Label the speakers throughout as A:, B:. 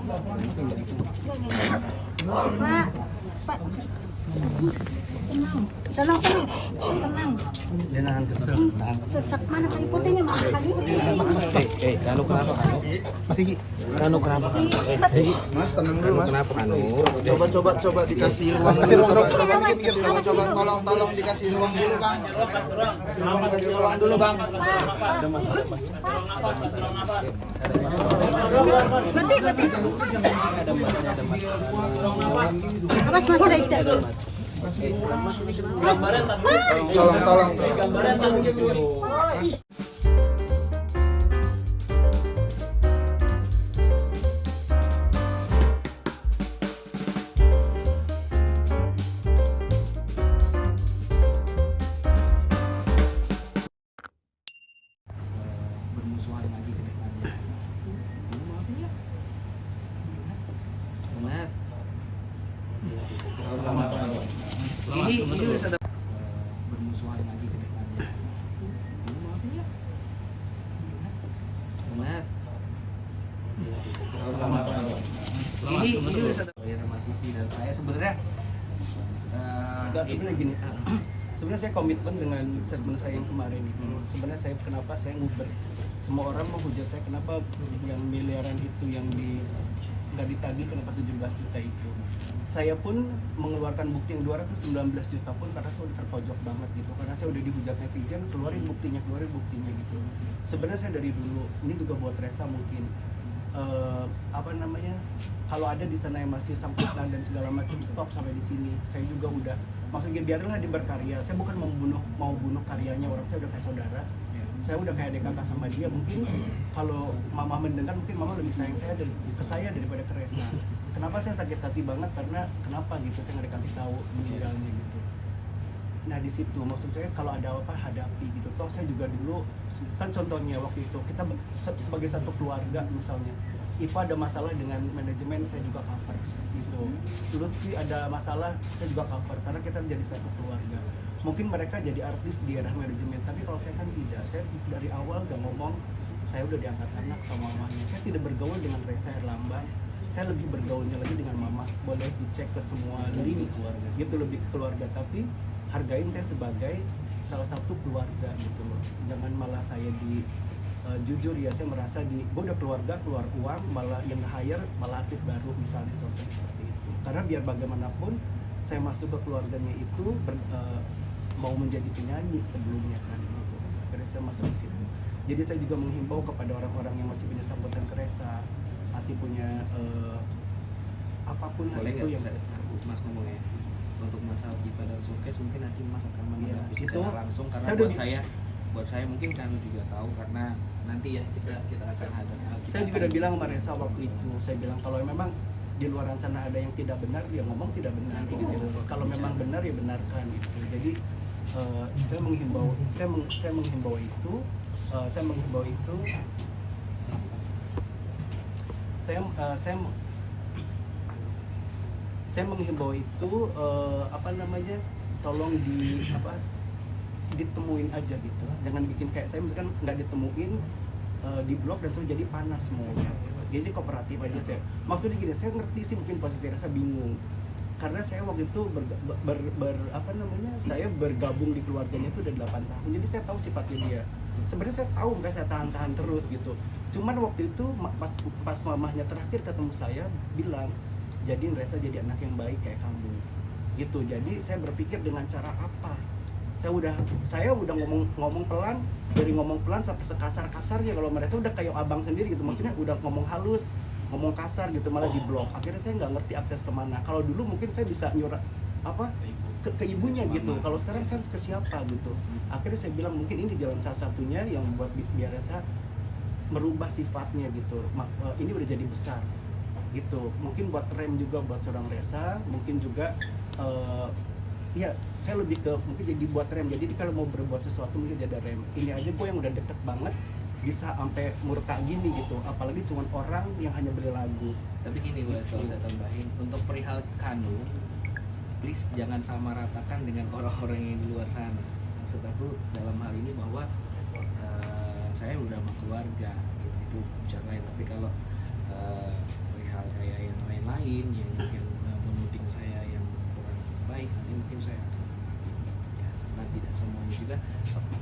A: Pak, Pak, tenang, tenang.
B: Dia nahan kesel.
A: Sesak mana kali putihnya mana kali?
B: Kanu kenapa kanu? Masih kanu kenapa kanu?
C: Mas tenang dulu mas.
B: Kenapa kanu?
C: Coba dikasih ruang.
B: Kasih ruang,
C: Coba tolong dikasih ruang dulu bang. Kasih ruang dulu bang.
A: Berhenti. Mas Raisa.
C: Tolong.
B: Bermusuhan lagi ke depannya. Kamu maafin ya? Benar. Ini udah sadar. Bermusuhan lagi ke depannya. Kamu maafin ya? Benar. Ini udah sadar. Ya Mas Vicky dan saya sebenarnya
D: Sebenarnya gini, sebenarnya saya komitmen dengan statement saya yang kemarin itu. Sebenarnya saya kenapa saya nguber, semua orang menghujat saya kenapa yang miliaran itu yang nggak ditagih, kenapa 17 juta itu. Saya pun mengeluarkan bukti yang 219 juta pun karena saya udah terpojok banget gitu, karena saya udah dihujat netizen, keluarin buktinya gitu. Sebenarnya saya dari dulu, ini juga buat Resa mungkin, kalau ada di sana yang masih sangkutan dan segala macam, stop sampai di sini. Saya juga udah, maksudnya biarlah dia berkarya. Saya bukan mau bunuh karyanya, orang saya udah kayak saudara. Saya udah kayak adik kakak sama dia. Mungkin kalau mama mendengar, mungkin mama lebih sayang ke saya daripada ke Resa. Kenapa saya sakit hati banget? Karena kenapa gitu, saya nggak dikasih tahu meninggalnya gitu. Nah di situ maksud saya kalau ada apa hadapi gitu. Toh saya juga dulu kan contohnya waktu itu kita sebagai satu keluarga misalnya, Iva ada masalah dengan manajemen, saya juga cover gitu. Lutfi ada masalah, saya juga cover karena kita jadi satu keluarga. Mungkin mereka jadi artis di arah manajemen, tapi kalau saya kan tidak. Saya dari awal udah ngomong, saya udah diangkat anak sama mamanya. Saya tidak bergaul dengan Resa Herlambang. Saya lebih bergaulnya lagi dengan mama. Boleh dicek ke semua link keluarga. Gitu lebih keluarga, tapi hargain saya sebagai salah satu keluarga gitu loh. Jangan malah saya jujur ya, saya merasa gue udah keluarga, keluar uang, malah yang hire malah artis baru misalnya, contoh seperti itu. Karena biar bagaimanapun saya masuk ke keluarganya itu mau menjadi penyanyi sebelumnya kan gitu. Akhirnya saya masuk di situ. Jadi saya juga menghimbau kepada orang-orang yang masih punya sambutan ke Resa, masih punya apapun
B: boleh
D: itu yang
B: Mas ngomong ya. Untuk masalah Iva dan Showcase mungkin nanti Mas akan menanggapi
D: itu
B: secara langsung karena buat saya mungkin kami juga tahu karena nanti ya kita akan ada.
D: Saya juga udah bilang sama Resa waktu itu, saya bilang kalau memang di luar sana ada yang tidak benar, ya ngomong tidak benar gitu. Kalau memang benar ya benarkan gitu. Jadi saya menghimbau itu tolong ditemuin aja gitu, jangan bikin kayak saya misalkan nggak ditemuin di blog dan saya jadi panas semuanya. Jadi kooperatif aja saya. Maksudnya gini, saya ngerti sih mungkin posisi Resa bingung karena saya waktu itu saya bergabung di keluarganya itu udah 8 tahun, jadi saya tahu sifatnya dia. Sebenarnya saya tahu nggak saya tahan terus gitu. Cuman waktu itu pas mamahnya terakhir ketemu saya bilang, jadiin Resa jadi anak yang baik kayak kamu gitu. Jadi saya berpikir dengan cara apa? Saya udah ngomong pelan, dari ngomong pelan sampai sekasar-kasarnya. Kalau mereka udah kayak abang sendiri gitu, maksudnya udah ngomong halus, ngomong kasar gitu, malah di blok. Akhirnya saya nggak ngerti akses kemana. Kalau dulu mungkin saya bisa nyurat ke ibunya gitu, kalau sekarang saya harus ke siapa gitu. Akhirnya saya bilang mungkin ini jalan salah satunya yang buat biar Resa merubah sifatnya gitu. Ini udah jadi besar gitu, mungkin buat rem juga buat seorang Resa, mungkin juga ya saya lebih ke mungkin jadi buat rem. Jadi kalau mau berbuat sesuatu mungkin jadi rem. Ini aja gue yang udah deket banget bisa sampai murka gini gitu, apalagi cuma orang yang hanya beli lagu.
B: Tapi gini Bu, kalau saya tambahin untuk perihal Kanu, please jangan sama ratakan dengan orang-orang yang di luar sana. Maksud aku dalam hal ini bahwa saya udah sama keluarga gitu, itu bicara lain. Tapi kalau perihal saya yang lain-lain yang mungkin menuding saya yang kurang baik, nanti mungkin saya akan ya, nah tidak semuanya juga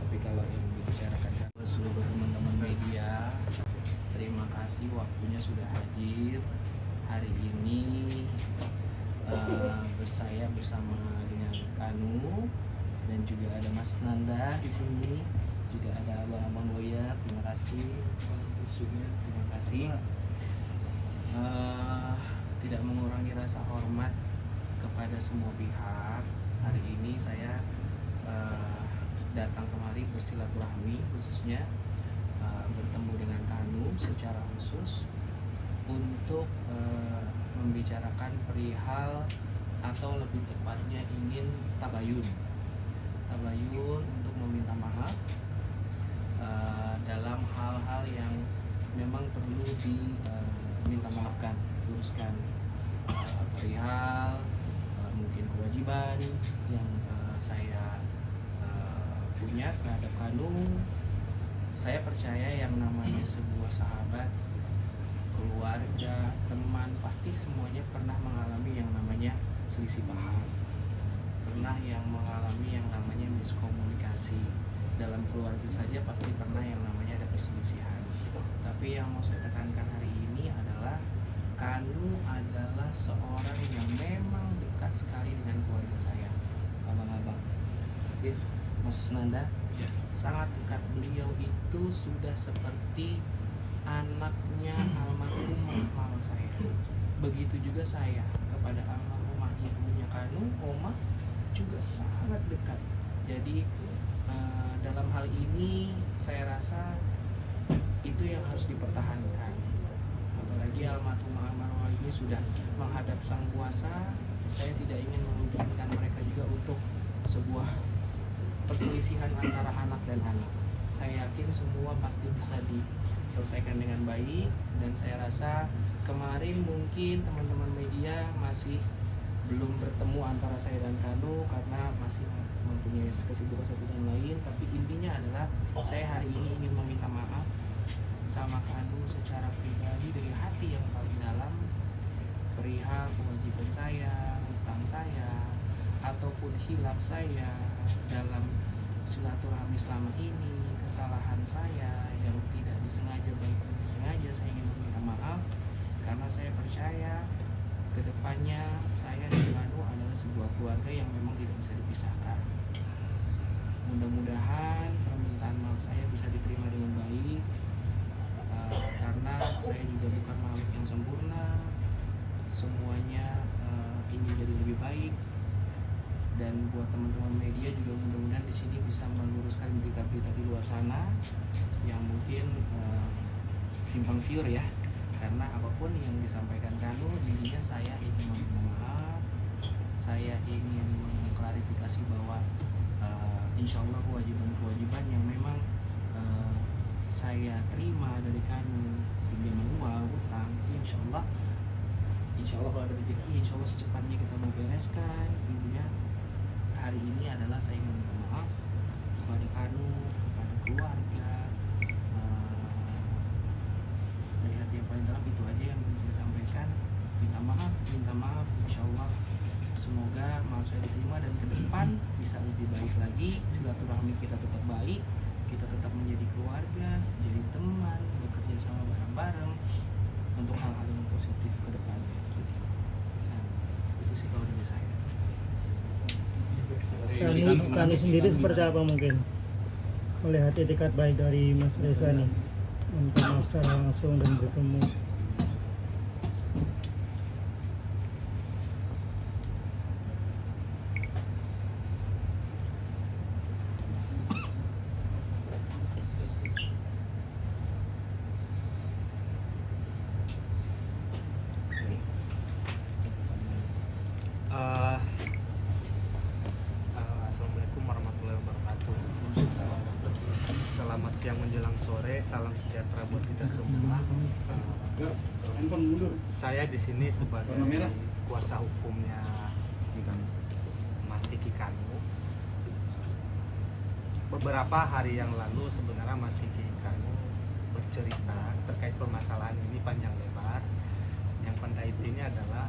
B: tapi kalau yang dibicarakan seluruh teman-teman media, terima kasih waktunya sudah hadir hari ini. Saya bersama dengan Kanu dan juga ada Mas Nanda di sini, juga ada Abang Boya. Terima kasih, terima kasih. Tidak mengurangi rasa hormat kepada semua pihak. Hari ini saya datang kemari bersilaturahmi, khususnya bertemu dengan Kanu secara khusus untuk membicarakan perihal atau lebih tepatnya ingin tabayun untuk meminta maaf dalam hal-hal yang memang perlu diminta maafkan, luruskan perihal mungkin kewajiban yang saya punya terhadap Kanu. Saya percaya yang namanya sebuah sahabat, keluarga, teman, pasti semuanya pernah mengalami yang namanya selisih paham, pernah yang mengalami yang namanya miskomunikasi. Dalam keluarga saja pasti pernah yang namanya ada perselisihan. Tapi yang mau saya tekankan hari ini adalah Kanu adalah seorang yang memang dekat sekali dengan keluarga saya, abang-abang, Mas Nanda, sangat dekat. Beliau itu sudah seperti anaknya almarhumah mama saya. Begitu juga saya kepada almarhumah ibunya Kanu, Oma, juga sangat dekat. Jadi dalam hal ini saya rasa itu yang harus dipertahankan. Apalagi almarhumah ini sudah menghadap sang kuasa. Saya tidak ingin memungkinkan mereka juga untuk sebuah perselisihan antara anak dan anak. Saya yakin semua pasti bisa diselesaikan dengan baik, dan saya rasa kemarin mungkin teman-teman media masih belum bertemu antara saya dan Kanu karena masih mempunyai kesibukan satu dan lain. Tapi intinya adalah saya hari ini ingin meminta maaf sama Kanu secara pribadi dari hati yang paling dalam perihal kewajiban saya, hutang saya, ataupun hilaf saya dalam silaturahmi selama ini, kesalahan saya yang tidak disengaja baik disengaja. Saya ingin meminta maaf karena saya percaya kedepannya saya dan Kanu adalah sebuah keluarga yang memang tidak bisa dipisahkan. Mudah-mudahan permintaan maaf saya bisa diterima dengan baik, karena saya juga bukan makhluk yang sempurna. Semuanya ingin jadi lebih baik, dan buat teman-teman media juga mudah-mudahan di sini bisa meluruskan berita-berita di luar sana yang mungkin simpang siur ya. Karena apapun yang disampaikan Kanu, intinya saya ingin meminta maaf, saya ingin mengklarifikasi bahwa insya Allah kewajiban-kewajiban yang memang saya terima dari Kanu, pinjaman uang, utang, insya Allah kalau ada rezeki, insya Allah secepatnya kita mau bereskan. Intinya hari ini adalah saya ingin minta maaf kepada Kanu, kepada keluarga. Dari hati yang paling dalam itu aja yang ingin saya sampaikan. Minta maaf, insya Allah semoga maaf saya diterima, dan ke depan bisa lebih baik lagi. Silaturahmi kita tetap baik, kita tetap menjadi keluarga, jadi teman, bekerja sama bareng-bareng untuk hal-hal yang positif ke depan. Nah, itu sih kalau dari saya.
E: Kami sendiri seperti apa mungkin melihat etikat baik dari Mas Reza nih untuk secara langsung dan bertemu?
F: Assalamualaikum warahmatullahi wabarakatuh. Selamat siang menjelang sore, salam sejahtera buat kita semua. Saya di sini sebagai kuasa hukumnya Mas Kiki Kanu. Beberapa hari yang lalu sebenarnya Mas Kiki Kanu bercerita terkait permasalahan ini panjang lebar. Yang pada adalah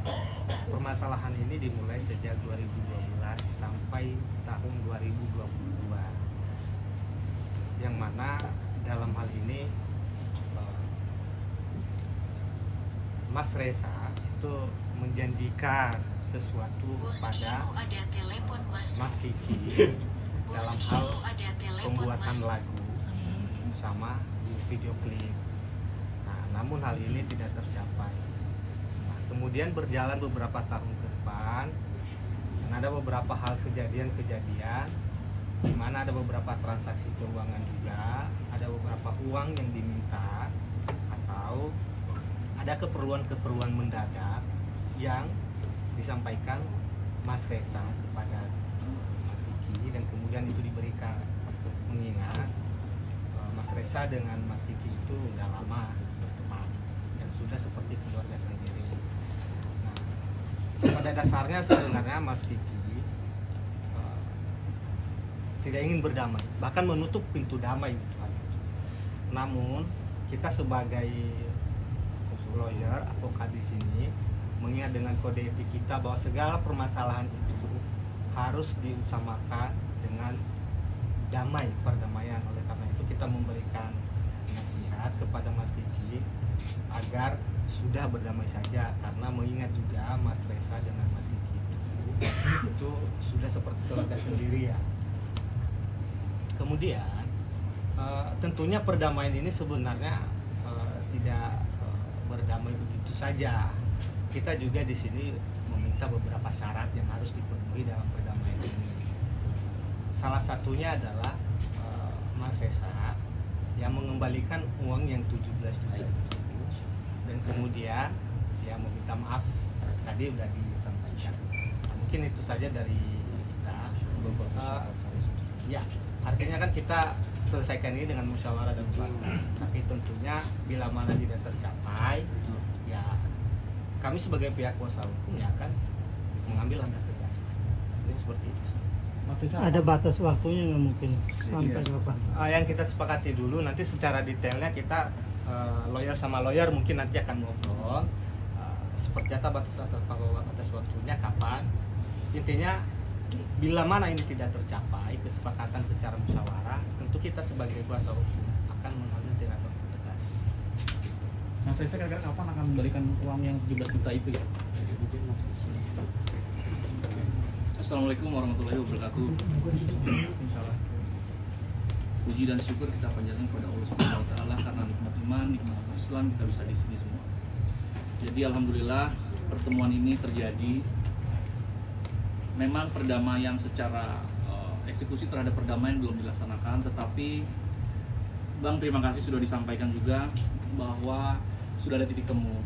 F: permasalahan ini dimulai sejak 2012 sampai tahun 2022, yang mana dalam hal ini Mas Reza itu menjanjikan sesuatu pada Mas Kiki dalam hal pembuatan lagu sama video klip. Nah, namun hal ini tidak tercapai. Nah, kemudian berjalan beberapa tahun ke depan, dan ada beberapa hal kejadian-kejadian di mana ada beberapa transaksi keuangan juga, ada beberapa uang yang diminta atau ada keperluan-keperluan mendadak yang disampaikan Mas Reza kepada Mas Kiki, dan kemudian itu diberikan, mengingat Mas Reza dengan Mas Kiki itu udah lama berteman dan sudah seperti keluarga sendiri. Nah, pada dasarnya sebenarnya Mas Kiki tidak ingin berdamai, bahkan menutup pintu damai. Namun kita sebagai lawyer, advokat di sini mengingat dengan kode etik kita bahwa segala permasalahan itu harus diutamakan dengan damai, perdamaian. Oleh karena itu kita memberikan nasihat kepada Mas Kiki agar sudah berdamai saja, karena mengingat juga Mas Reza dengan Mas Kiki itu sudah seperti keluarga sendiri ya. Kemudian tentunya perdamaian ini sebenarnya tidak berdamai begitu saja. Kita juga di sini meminta beberapa syarat yang harus dipenuhi dalam perdamaian ini. Salah satunya adalah Mas Reza yang mengembalikan uang yang 17 juta itu, dan kemudian dia meminta maaf, tadi udah disampaikan. Mungkin itu saja dari kita. Ya, artinya kan kita selesaikan ini dengan musyawarah dan mufakat. Tapi tentunya bila mana tidak tercapai, ya kami sebagai pihak kuasa hukum ya akan mengambil langkah tegas. Jadi seperti itu.
E: Ada batas waktunya nggak mungkin sampai
F: Iya.
E: kapan?
F: Yang kita sepakati dulu, nanti secara detailnya kita lawyer sama lawyer mungkin nanti akan ngobrol seperti apa batas waktunya, kapan. Intinya bila mana ini tidak tercapai kesepakatan secara musyawarah, tentu kita sebagai kuasa hukum akan mengambil tindakan tegas.
G: Mas Reza kira-kira kapan akan memberikan uang yang 17 juta itu ya?
H: Assalamualaikum warahmatullahi wabarakatuh.
G: Insyaallah.
H: Puji dan syukur kita panjatkan kepada Allah Subhanahu wa taala karena nikmat iman, nikmat Islam kita bisa di sini semua. Jadi alhamdulillah pertemuan ini terjadi. Memang perdamaian secara eksekusi terhadap perdamaian belum dilaksanakan, tetapi Bang terima kasih sudah disampaikan juga bahwa sudah ada titik temu.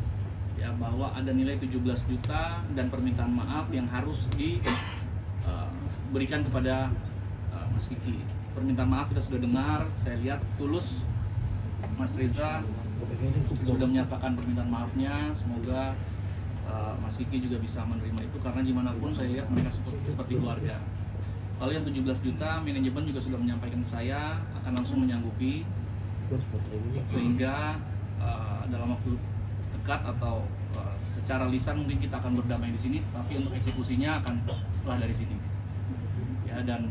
H: Ya, bahwa ada nilai 17 juta dan permintaan maaf yang harus diberikan kepada Mas Kiki. Permintaan maaf kita sudah dengar, saya lihat tulus Mas Reza sudah menyatakan permintaan maafnya. Semoga Mas Kiki juga bisa menerima itu, karena gimana pun saya lihat mereka seperti keluarga. Lalu yang 17 juta manajemen juga sudah menyampaikan ke saya akan langsung menyanggupi, sehingga dalam waktu dekat atau secara lisan mungkin kita akan berdamai di sini, tapi untuk eksekusinya akan setelah dari sini. Ya, dan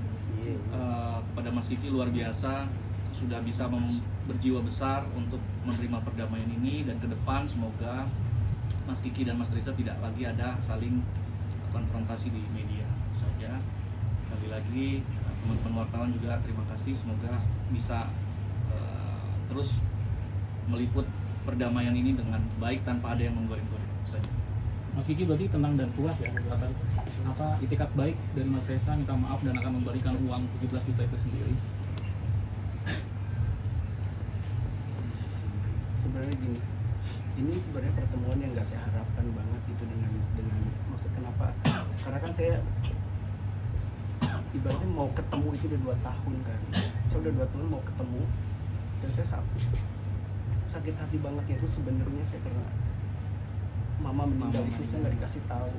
H: kepada Mas Kiki luar biasa sudah bisa berjiwa besar untuk menerima perdamaian ini, dan ke depan semoga Mas Kiki dan Mas Reza tidak lagi ada saling konfrontasi di media saja. Sekali lagi teman-teman wartawan juga terima kasih, semoga bisa terus meliput perdamaian ini dengan baik tanpa ada yang menggoreng-goreng saja.
G: Mas Kiki berarti tenang dan puas ya atas itikat baik dari Mas Reza, minta maaf dan akan memberikan uang 17 juta itu sendiri.
D: Sebenarnya gini, ini sebenarnya pertemuan yang nggak saya harapkan banget itu dengan maksud kenapa? Karena kan saya ibaratnya mau ketemu itu udah 2 tahun kan. Saya udah 2 tahun mau ketemu, dan saya sakit hati banget itu sebenarnya saya, karena mama meninggal itu saya nggak dikasih tahu.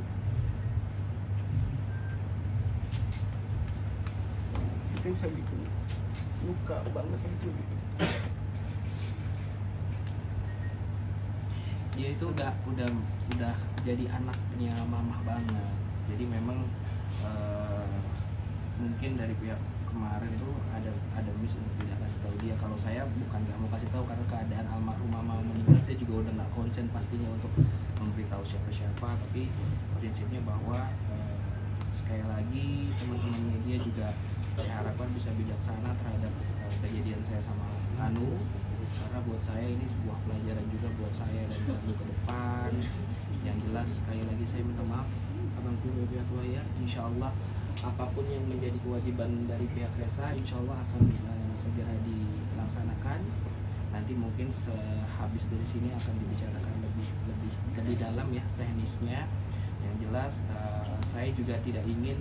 D: Itu yang saya bikin luka banget itu.
B: dia itu udah jadi anaknya mamah banget. Jadi memang mungkin dari pihak kemarin tuh ada miss untuk tidak kasih tahu dia. Kalau saya bukan nggak mau kasih tahu karena keadaan almarhum mama meninggal, saya juga udah nggak konsen pastinya untuk memberitahu siapa-siapa. Tapi prinsipnya bahwa sekali lagi teman-teman media juga saya harapkan bisa bijaksana terhadap kejadian saya sama Anu, karena buat saya ini sebuah pelajaran juga buat saya dan Anu ke depan. Yang jelas sekali lagi saya minta maaf abangku dari pihak lawyer. Insya Allah apapun yang menjadi kewajiban dari pihak Resa, insya Allah akan segera dilaksanakan. Nanti mungkin sehabis dari sini akan dibicarakan lebih dalam ya teknisnya. Yang jelas saya juga tidak ingin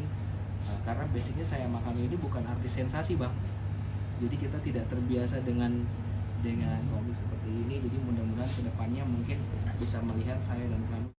B: karena basicnya saya sama Kanu ini bukan artis sensasi bang, jadi kita tidak terbiasa dengan komik seperti ini. Jadi mudah-mudahan kedepannya mungkin bisa melihat saya dan Kanu